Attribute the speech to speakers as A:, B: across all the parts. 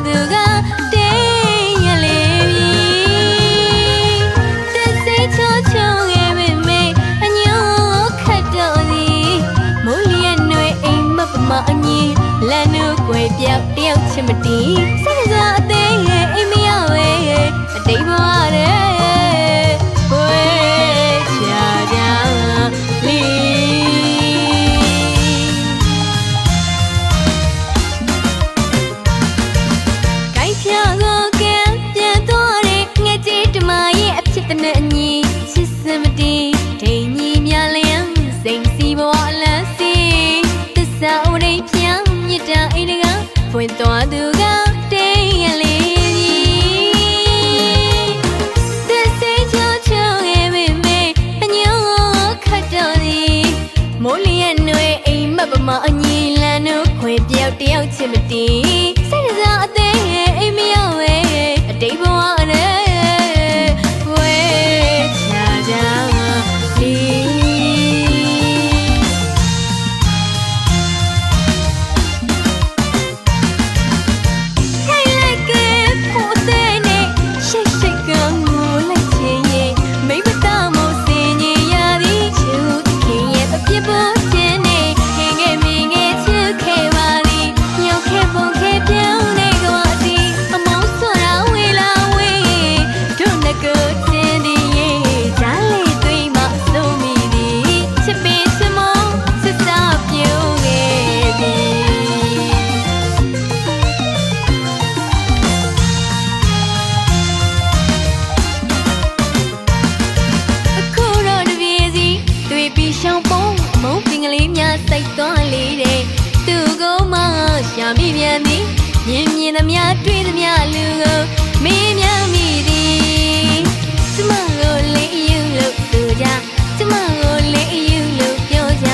A: သူကတင်းရလေပြီတစ်စိတ်ချောချောရဲ့ပဲမေအညိုခတ်တော်သည်မိုးလျက်နှွေအိမ်မပမအငင်းလမ်းတို့ကွယ်ပြောက်တယောက်ချင်မတီးစိတ်စားအသေးရဲ့အိမ်မရဝဲအတိတ်ဘဝတဲ့ဝဲချာကြလီတနဲ့အညီချစ်စမတီဒိန်ကြီးများလျံစိန်စီဘဝလန်းစီသစ္စာဥဒိပြောင်းမြစ်တာအိမ်ကဖွင့်သွားသူကတင်းရလေးသစ္စေချောချောရဲ့မေမေအညိုခတ်တော်သည်မိုးလျက်နှွေအိမ်မပမအညီလန်းတို့ခွေပြောက်တယောက်ချစ်မတီစိတ်စားအသေးရဲ့အိမ်မရောက်ဝဲအတိတ်ဘဝနဲ့စိတ်သွားလေးတဲ့သူကိုမှရှာမိပြန်သည်မြင်မြင်သမျှတွေ့သမျှလူကိုမင်းများမိသည်ကျမကိုလေးယူလို့ဆိုကြကျမကိုလေးယူလို့ပြောကြ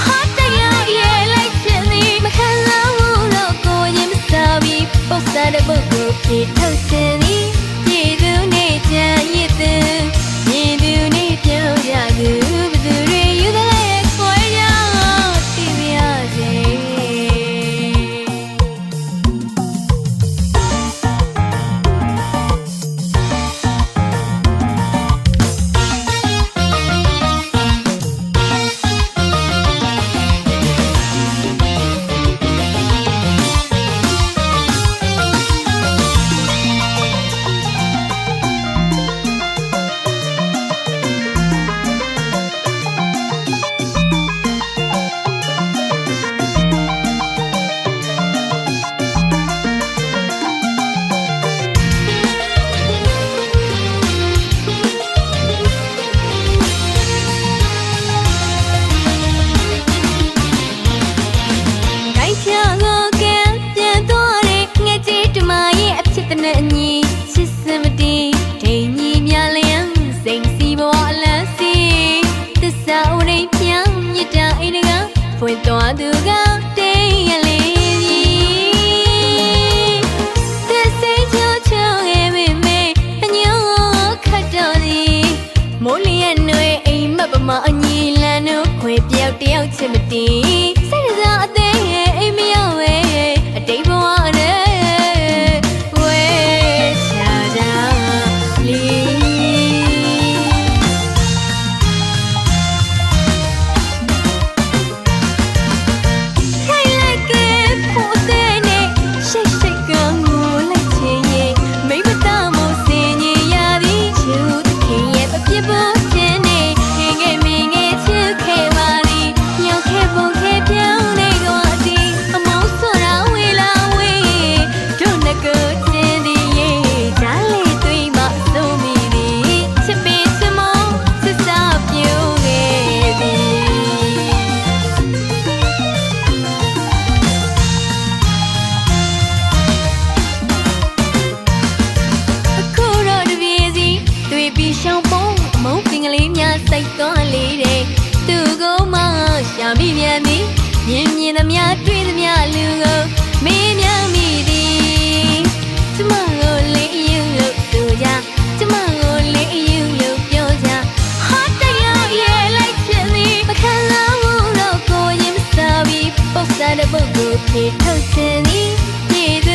A: ဟာတရားရဲ့လိုက်ချင်သည်မခံစားဘူးတော့ကိုရင်မစားပြီးပုတ်စားတဲ့ပုတ်ကိုပြေထုတ်စင်သည်ပြေသူနေချင်ရည်သူမြင်သူနေပြောကြသူဘသူတွေယူတဲ့နဲ့အညီချစ်စမတီဒိန်ကြီးများလျံစိန်စီဘဝလန်းစီသစ္စာဥဒိပြောင်းမြစ်တာအိမ်ကဖွင့်သွားသူကတင်းရလေးသစ္စေချောချောရဲ့မေမေအညိုခတ်တော်သည်မိုးလျက်နှွေအိမ်မပမအညီလန်းတို့ခွေပြောက်တယောက်ချစ်မတီစိတ်စားအသေးရဲ့အိမ်မရောက်ဝဲအတိတ်ဘဝနဲ့စိတ်သွားလေးတဲ့သူကိုမှရှာမိပြန်သည်မြင်မြင်သမျှတွေ့သမျှလူကိုမင်းများမိသည်ကျမကိုလေးယူလို့ဆိုကြကျမကိုလေးယူလို့ပြောကြဟာတရားရဲ့လိုက်ချင်သည်မခံစားဘူးတော့ကိုရင်မစားပြီးပုတ်စားတဲ့ပုတ်ကိုပြေထုတ်ချင်သည်ပြေသူ